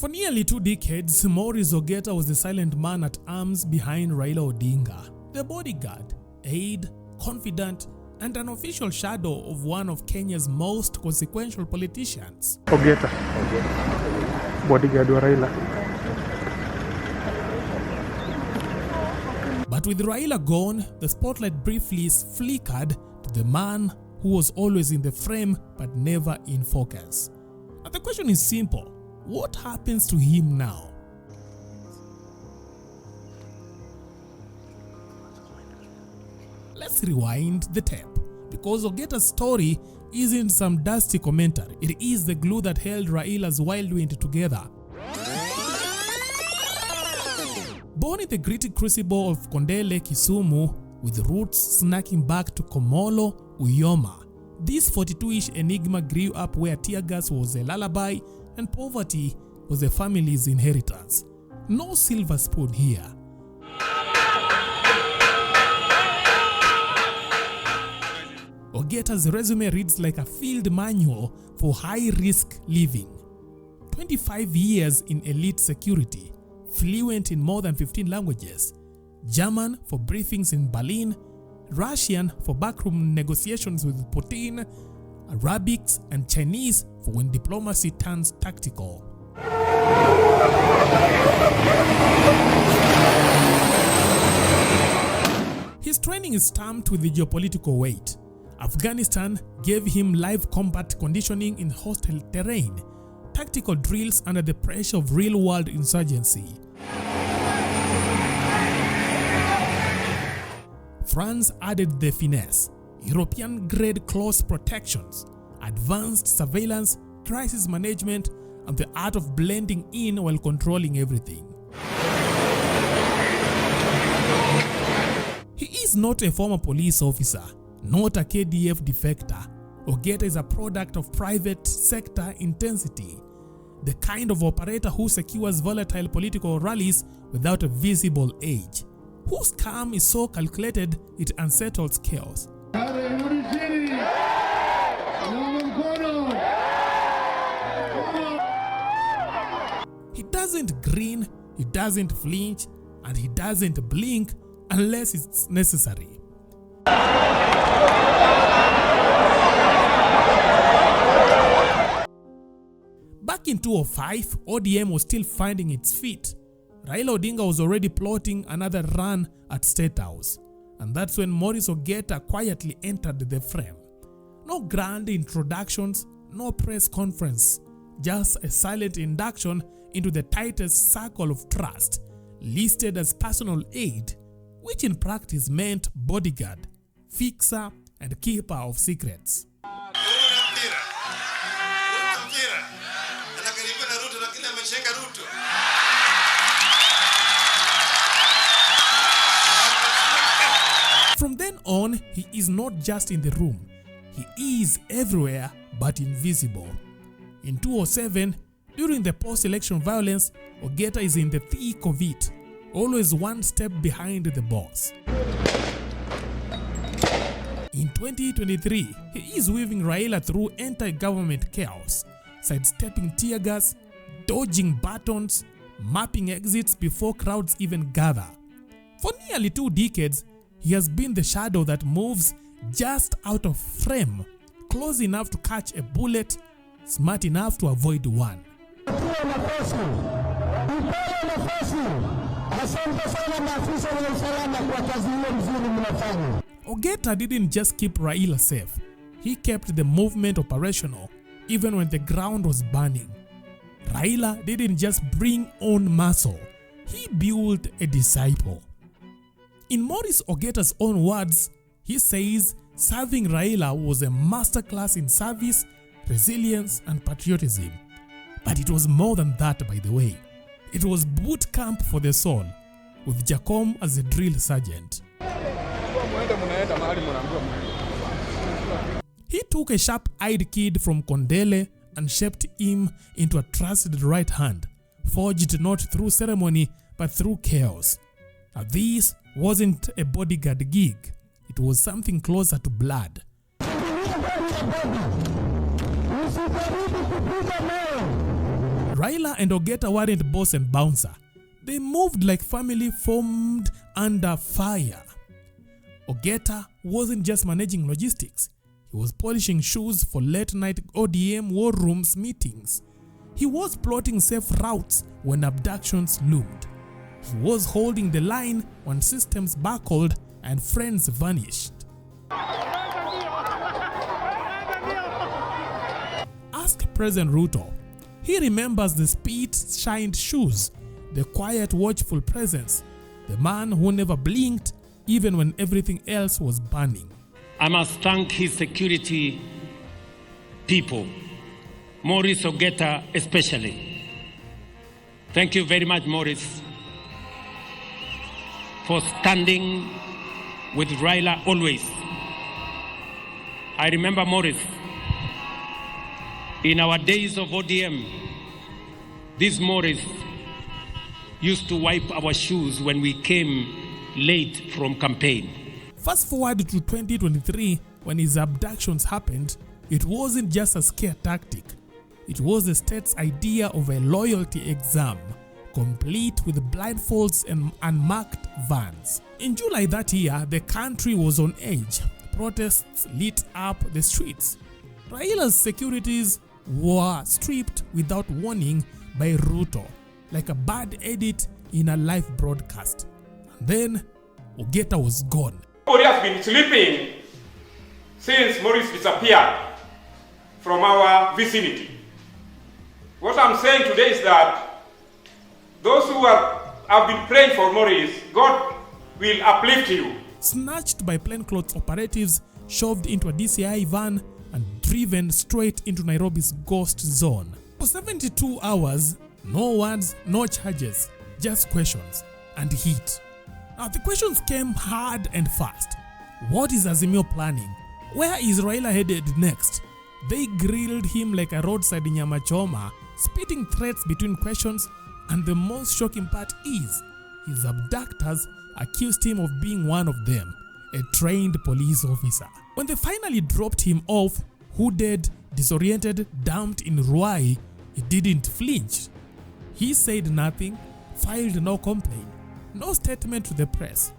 For nearly 2 decades, Maurice Ogeta was the silent man at arms behind Raila Odinga, the bodyguard, aide, confidant, and an official shadow of one of Kenya's most consequential politicians. Ogeta. Bodyguard wa Raila. But with Raila gone, the spotlight briefly flickered to the man who was always in the frame but never in focus. And the question is simple. What happens to him now? Let's rewind the tape, because Ogeta's story isn't some dusty commentary. It is the glue that held Raila's whirlwind together. Born in the gritty crucible of Kondele, Kisumu, with roots snacking back to Komolo, Uyoma, this 42-ish enigma grew up where tear gas was a lullaby and poverty was the family's inheritance. No silver spoon here. Ogeta's resume reads like a field manual for high-risk living. 25 years in elite security, fluent in more than 15 languages, German for briefings in Berlin, Russian for backroom negotiations with Putin, Arabics and Chinese for when diplomacy turns tactical. His training is stamped with the geopolitical weight. Afghanistan gave him live combat conditioning in hostile terrain, tactical drills under the pressure of real-world insurgency. France added the finesse, European-grade close protections, advanced surveillance, crisis management, and the art of blending in while controlling everything. He is not a former police officer, not a KDF defector. Ogeta is a product of private sector intensity, the kind of operator who secures volatile political rallies without a visible edge, whose calm is so calculated it unsettles chaos. He doesn't grin, he doesn't flinch, and he doesn't blink unless it's necessary. Back in 2005, ODM was still finding its feet. Raila Odinga was already plotting another run at State House. And that's when Maurice Ogeta quietly entered the frame. No grand introductions, no press conference, just a silent induction into the tightest circle of trust, listed as personal aide, which in practice meant bodyguard, fixer, and keeper of secrets. From then on, he is not just in the room, he is everywhere but invisible. In 2007, during the post-election violence, Ogeta is in the thick of it, always one step behind the boss. In 2023, he is weaving Raila through anti-government chaos, sidestepping tear gas, dodging batons, mapping exits before crowds even gather. For nearly 2 decades, he has been the shadow that moves just out of frame, close enough to catch a bullet, smart enough to avoid one. Ogeta didn't just keep Raila safe, he kept the movement operational even when the ground was burning. Raila didn't just bring on muscle, he built a disciple. In Maurice Ogeta's own words, he says serving Raila was a masterclass in service, resilience, and patriotism. But it was more than that, by the way. It was boot camp for the soul, with Jacom as a drill sergeant. He took a sharp-eyed kid from Kondele and shaped him into a trusted right hand, forged not through ceremony but through chaos. Now this wasn't a bodyguard gig, it was something closer to blood. Raila and Ogeta weren't boss and bouncer. They moved like family formed under fire. Ogeta wasn't just managing logistics. He was polishing shoes for late-night ODM war rooms meetings. He was plotting safe routes when abductions loomed. He was holding the line when systems buckled and friends vanished. Ask President Ruto. He remembers the speed-shined shoes, the quiet, watchful presence, the man who never blinked even when everything else was burning. I must thank his security people, Maurice Ogeta especially. Thank you very much, Maurice, for standing with Raila always. I remember Maurice, in our days of ODM, this Maurice used to wipe our shoes when we came late from campaign. Fast forward to 2023, when his abductions happened, it wasn't just a scare tactic. It was the state's idea of a loyalty exam, complete with blindfolds and unmarked vans. In July that year, the country was on edge. Protests lit up the streets. Raila's securities were stripped without warning by Ruto, like a bad edit in a live broadcast. And then, Ogeta was gone. Nobody has been sleeping since Maurice disappeared from our vicinity. What I'm saying today is that those who have been praying for Maurice, God will uplift you. Snatched by plainclothes operatives, shoved into a DCI van, and driven straight into Nairobi's ghost zone. For 72 hours, no words, no charges, just questions and heat. Now the questions came hard and fast. What is Azimio planning? Where is Raila headed next? They grilled him like a roadside nyama choma, spitting threats between questions, and the most shocking part is, his abductors accused him of being one of them, a trained police officer. When they finally dropped him off, hooded, disoriented, dumped in Ruai, he didn't flinch. He said nothing, filed no complaint, no statement to the press.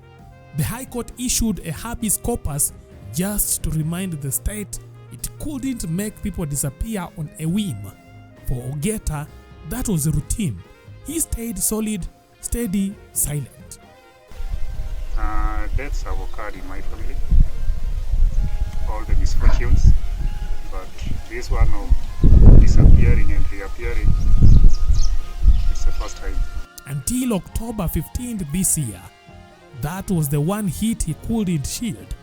The High Court issued a habeas corpus just to remind the state it couldn't make people disappear on a whim. For Ogeta, that was routine. He stayed solid, steady, silent. Deaths have occurred in my family, all the misfortunes, but this one of disappearing and reappearing, it's the first time. Until October 15th this year, that was the one hit he couldn't shield.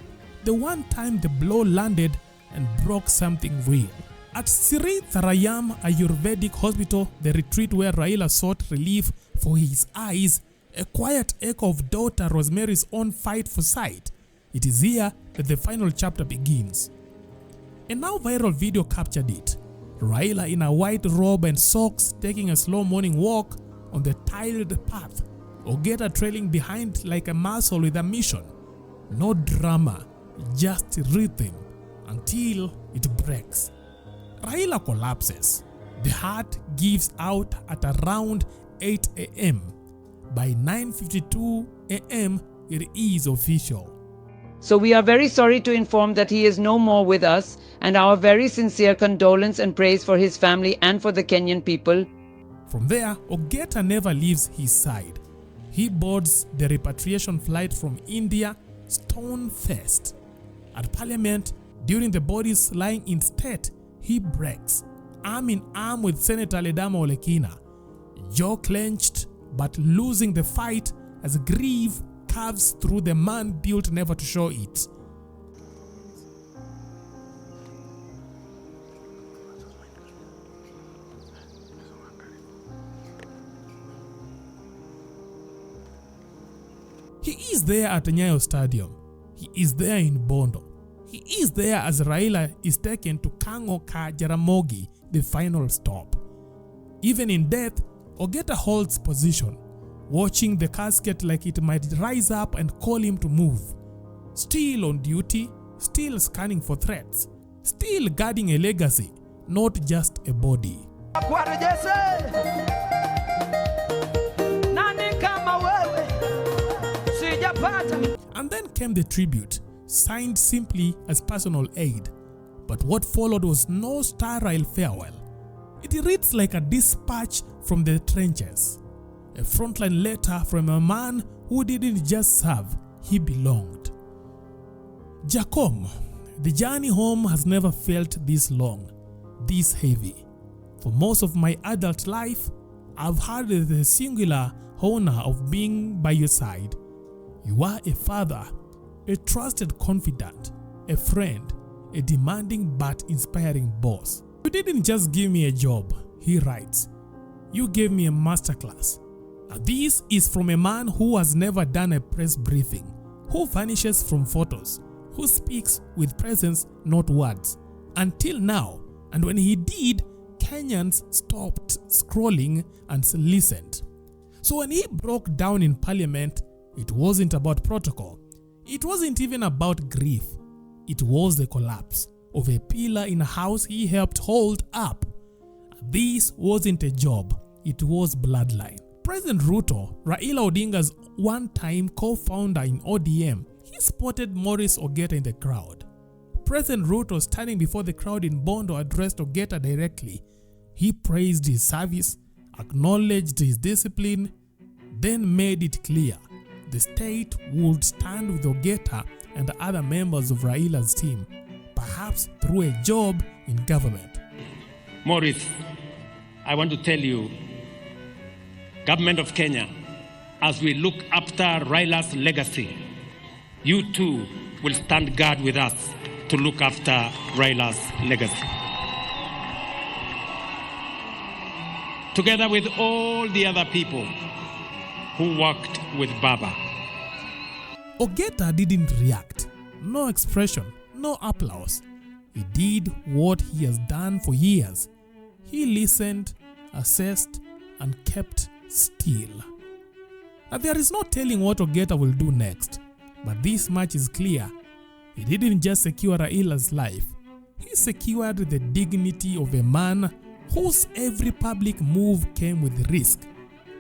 The one time the blow landed and broke something real. At Sri Tharayam Ayurvedic Hospital, the retreat where Raila sought relief for his eyes, a quiet echo of daughter Rosemary's own fight for sight. It is here that the final chapter begins. A now viral video captured it. Raila in a white robe and socks taking a slow morning walk on the tiled path. Ogeta trailing behind like a muscle with a mission. No drama, just rhythm until it breaks. Raila collapses. The heart gives out at around 8 a.m. By 9:52 a.m., it is official. So we are very sorry to inform that he is no more with us, and our very sincere condolence and praise for his family and for the Kenyan people. From there, Ogeta never leaves his side. He boards the repatriation flight from India, stone-faced. At Parliament, during the bodies lying in state, he breaks, arm in arm with Senator Ledama Olekina, jaw clenched but losing the fight as grief carves through the man built never to show it. He is there at Nyayo Stadium. He is there in Bondo. He is there as Raila is taken to Kango Ka Jaramogi, the final stop. Even in death, Ogeta holds position, watching the casket like it might rise up and call him to move. Still on duty, still scanning for threats, still guarding a legacy, not just a body. And then came the tribute, signed simply as personal aid. But what followed was no sterile farewell. It reads like a dispatch from the trenches, a frontline letter from a man who didn't just serve, he belonged. Jacom, the journey home has never felt this long, this heavy. For most of my adult life, I've had the singular honor of being by your side. You are a father, a trusted confidant, a friend, a demanding but inspiring boss. You didn't just give me a job, he writes. You gave me a masterclass. Now this is from a man who has never done a press briefing, who vanishes from photos, who speaks with presence, not words, until now. And when he did, Kenyans stopped scrolling and listened. So when he broke down in parliament, it wasn't about protocol. It wasn't even about grief. It was the collapse of a pillar in a house he helped hold up. This wasn't a job, it was bloodline. President Ruto, Raila Odinga's one-time co-founder in ODM, he spotted Maurice Ogeta in the crowd. President Ruto, standing before the crowd in Bondo, addressed Ogeta directly. He praised his service, acknowledged his discipline, then made it clear the state would stand with Ogeta and the other members of Raila's team, perhaps through a job in government. Maurice, I want to tell you, Government of Kenya, as we look after Raila's legacy, you too will stand guard with us to look after Raila's legacy. Together with all the other people who worked with Baba. Ogeta didn't react. No expression, no applause. He did what he has done for years. He listened, assessed, and kept still. Now, there is no telling what Ogeta will do next, but this much is clear. He didn't just secure Raila's life. He secured the dignity of a man whose every public move came with risk.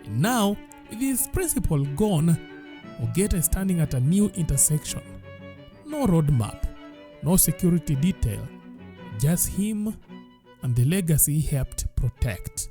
And now, with his principle gone, Ogeta is standing at a new intersection. No roadmap, no security detail, just him and the legacy he helped protect.